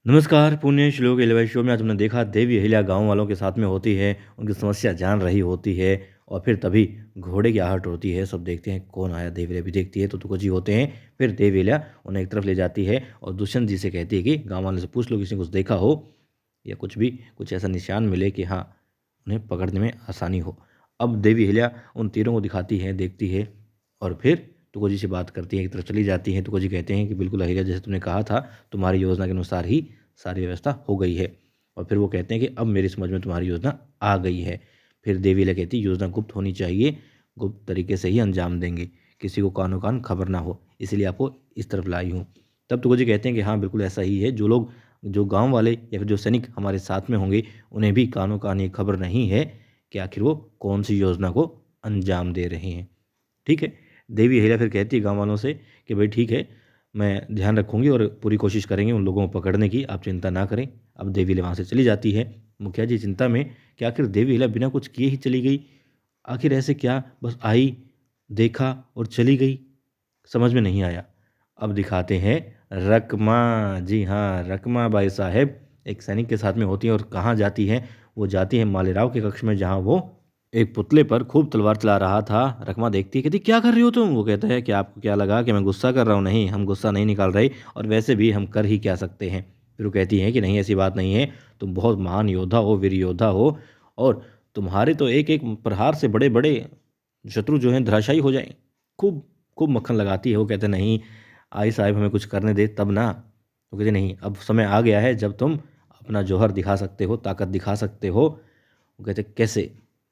नमस्कार, पुण्य श्लोक एलिवेशन शो में आज हमने देखा देवी अहिल्या गाँव वालों के साथ में होती है, उनकी समस्या जान रही होती है और फिर तभी घोड़े की आहट होती है। सब देखते हैं कौन आया, देवी अहिल्या भी देखती है तो तुकोजी होते हैं। फिर देवी अहिल्या उन्हें एक तरफ ले जाती है और दुष्यंत जी से कहती है कि गाँव वालों से पूछ लो किसी ने कुछ देखा हो या कुछ भी कुछ ऐसा निशान मिले कि हाँ उन्हें पकड़ने में आसानी हो। अब देवी अहिल्या उन तीरों को दिखाती है, देखती है और फिर तुकोजी से बात करती है, एक तरफ चली जाती है। तुकोजी कहते हैं कि बिल्कुल अहिल्या जैसे तुमने कहा था, तुम्हारी योजना के अनुसार ही सारी व्यवस्था हो गई है। और फिर वो कहते हैं कि अब मेरी समझ में तुम्हारी योजना आ गई है। फिर देवी अहिल्या कहती है योजना गुप्त होनी चाहिए, गुप्त तरीके से ही अंजाम देंगे, किसी को कानो कान खबर ना हो, इसीलिए आपको इस तरफ लाई हूँ। तब तुकोजी कहते हैं कि हाँ बिल्कुल ऐसा ही है, जो गांव वाले या फिर जो सैनिक हमारे साथ में होंगे उन्हें भी कानो कान ये खबर नहीं है कि आखिर वो कौन सी योजना को अंजाम दे रहे हैं। ठीक है। देवी अहिल्या फिर कहती है गाँव वालों से कि भाई ठीक है, मैं ध्यान रखूंगी और पूरी कोशिश करेंगे उन लोगों को पकड़ने की, आप चिंता ना करें। अब देवी अहिल्या वहाँ से चली जाती है। मुखिया जी चिंता में कि आखिर देवी अहिल्या बिना कुछ किए ही चली गई, आखिर ऐसे क्या, बस आई, देखा और चली गई, समझ में नहीं आया। अब दिखाते हैं रकमा। जी हाँ, रकमा बाई साहेब एक सैनिक के साथ में होती है और कहाँ जाती हैं, वो जाती है मालेराव के कक्ष में जहाँ वो एक पुतले पर खूब तलवार चला रहा था। रकमा देखती है, कहती क्या कर रही हो तुम। वो कहता है कि आपको क्या लगा कि मैं गुस्सा कर रहा हूँ। नहीं, हम गुस्सा नहीं निकाल रहे और वैसे भी हम कर ही क्या सकते हैं। फिर वो कहती है कि नहीं ऐसी बात नहीं है, तुम बहुत महान योद्धा हो, वीर योद्धा हो और तुम्हारे तो एक एक प्रहार से बड़े बड़े शत्रु जो हैं धराशायी हो जाए। खूब खूब मक्खन लगाती है। वो कहते नहीं आई साहब हमें कुछ करने दे तब ना। वो कहते नहीं, अब समय आ गया है जब तुम अपना जौहर दिखा सकते हो, ताकत दिखा सकते हो। वो कहते कैसे।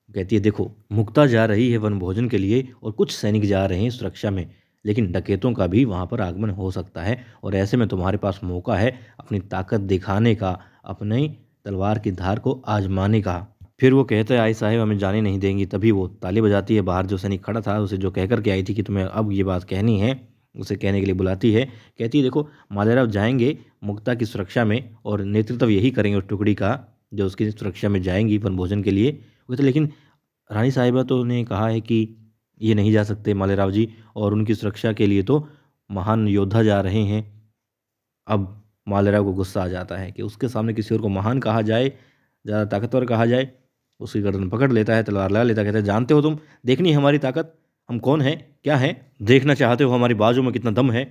कहती है देखो, मुक्ता जा रही है वन भोजन के लिए और कुछ सैनिक जा रहे हैं सुरक्षा में, लेकिन डकैतों का भी वहाँ पर आगमन हो सकता है और ऐसे में तुम्हारे पास मौका है अपनी ताकत दिखाने का, अपनी तलवार की धार को आजमाने का। फिर वो कहता है आई साहब हमें जाने नहीं देंगी। तभी वो ताली बजाती है। बाहर जो सैनिक खड़ा था उसे जो कह कर के आई थी कि तुम्हें अब ये बात कहनी है, उसे कहने के लिए बुलाती है। कहती है देखो, मालेराव जाएंगे मुक्ता की सुरक्षा में और नेतृत्व यही करेंगे उस टुकड़ी का जो उसकी सुरक्षा में जाएंगी वन भोजन के लिए। वो कहते लेकिन रानी साहिबा तो ने कहा है कि ये नहीं जा सकते मालेराव जी, और उनकी सुरक्षा के लिए तो महान योद्धा जा रहे हैं। अब मालेराव को गुस्सा आ जाता है कि उसके सामने किसी और को महान कहा जाए, ज़्यादा ताकतवर कहा जाए। उसकी गर्दन पकड़ लेता है, तलवार लगा लेता है, कहता है जानते हो तुम, देखनी है हमारी ताकत, हम कौन हैं, क्या हैं, देखना चाहते हो हमारी बाजू में कितना दम है।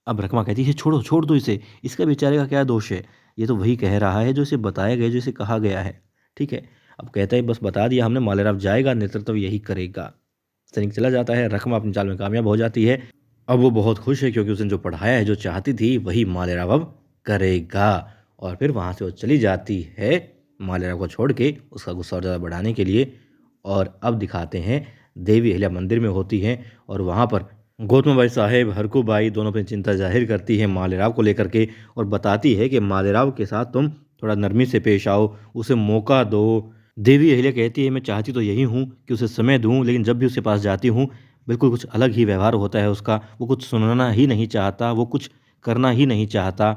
अब रकमा कहती है छोड़ो, छोड़ दो इसे, इसका बेचारे का क्या दोष है, ये तो वही कह रहा है जो इसे बताया गया, जो इसे कहा गया है। ठीक है। अब कहता है बस बता दिया हमने, मालेराव जाएगा, नेतृत्व यही करेगा। सैनिक चला जाता है, रकमा अपनी चाल में कामयाब हो जाती है। अब वो बहुत खुश है क्योंकि उसने जो पढ़ाया है, जो चाहती थी वही मालेराव अब करेगा। और फिर वहाँ से वो चली जाती है मालेराव को छोड़ के, उसका गुस्सा और ज़्यादा बढ़ाने के लिए। और अब दिखाते हैं देवी अहिल्या मंदिर में होती हैं और वहाँ पर गौतम बाई साहेब, हरकू बाई दोनों अपनी चिंता जाहिर करती है मालेराव को लेकर के और बताती है कि मालेराव के साथ तुम थोड़ा नरमी से पेश आओ, उसे मौका दो। देवी अहिल्या कहती है मैं चाहती तो यही हूँ कि उसे समय दूँ, लेकिन जब भी उसके पास जाती हूँ बिल्कुल कुछ अलग ही व्यवहार होता है उसका, वो कुछ सुनना ही नहीं चाहता, वो कुछ करना ही नहीं चाहता।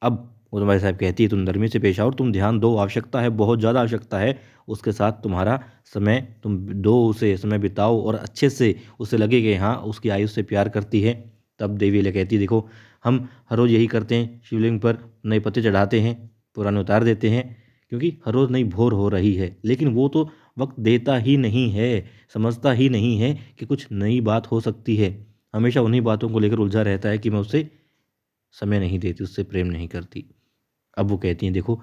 अब उदयभाई साहब कहती है तुम नरमी से पेश आओ और तुम ध्यान दो, आवश्यकता है, बहुत ज़्यादा आवश्यकता है उसके साथ तुम्हारा समय, तुम दो, उसे समय बिताओ और अच्छे से उसे लगे कि हाँ उसकी आयु से प्यार करती है। तब देवी अहिल्या कहती है देखो, हम हर रोज़ यही करते हैं, शिवलिंग पर नए पत्ते चढ़ाते हैं, पुराने उतार देते हैं, क्योंकि हर रोज़ नई भोर हो रही है, लेकिन वो तो वक्त देता ही नहीं है, समझता ही नहीं है कि कुछ नई बात हो सकती है। हमेशा उन्हीं बातों को लेकर उलझा रहता है कि मैं उससे समय नहीं देती, उससे प्रेम नहीं करती। अब वो कहती हैं देखो,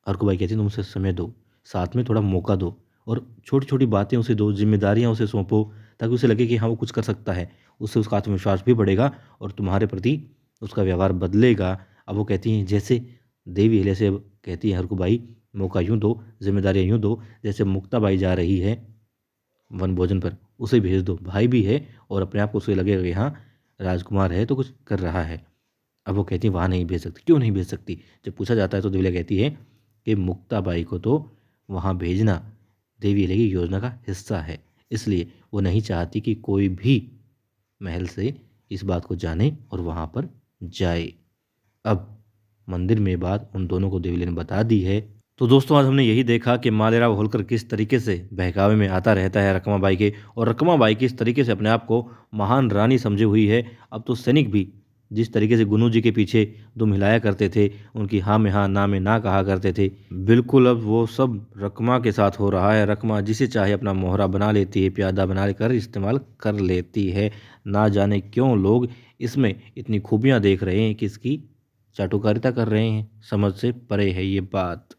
अर्कुबाई कहती है तुम उसे समय दो, साथ में थोड़ा मौका दो और छोटी छोटी बातें उसे दो, जिम्मेदारियां उसे सौंपो, ताकि उसे लगे कि हाँ वो कुछ कर सकता है। उससे उसका आत्मविश्वास भी बढ़ेगा और तुम्हारे प्रति उसका व्यवहार बदलेगा। अब वो कहती हैं जैसे देवी अहिल्या से कहती है हरकुबाई, मौका यूँ दो, जिम्मेदारियाँ यूँ दो, जैसे मुक्ताबाई जा रही है वन भोजन पर, उसे भेज दो, भाई भी है और अपने आप को उसे लगेगा कि हाँ राजकुमार है तो कुछ कर रहा है। अब वो कहती है वहाँ नहीं भेज सकती। क्यों नहीं भेज सकती। जब पूछा जाता है तो देवी अहिल्या कहती है कि मुक्ताबाई को तो वहाँ भेजना देवी अहिल्या की योजना का हिस्सा है, इसलिए वो नहीं चाहती कि कोई भी महल से इस बात को जाने और वहाँ पर जाए। अब मंदिर में बात उन दोनों को देवी अहिल्या ने बता दी है। तो दोस्तों आज हमने यही देखा कि मालेराव होलकर किस तरीके से बहकावे में आता रहता है रकमाबाई के, और रकमाबाई किस तरीके से अपने आप को महान रानी समझी हुई है। अब तो सैनिक भी जिस तरीके से गुनू जी के पीछे तुम हिलाया करते थे, उनकी हाँ में हाँ ना में ना कहा करते थे, बिल्कुल अब वो सब रकमा के साथ हो रहा है। रकमा जिसे चाहे अपना मोहरा बना लेती है, प्यादा बना कर इस्तेमाल कर लेती है। ना जाने क्यों लोग इसमें इतनी खूबियाँ देख रहे हैं कि इसकी चाटुकारिता कर रहे हैं। समझ से परे है ये बात।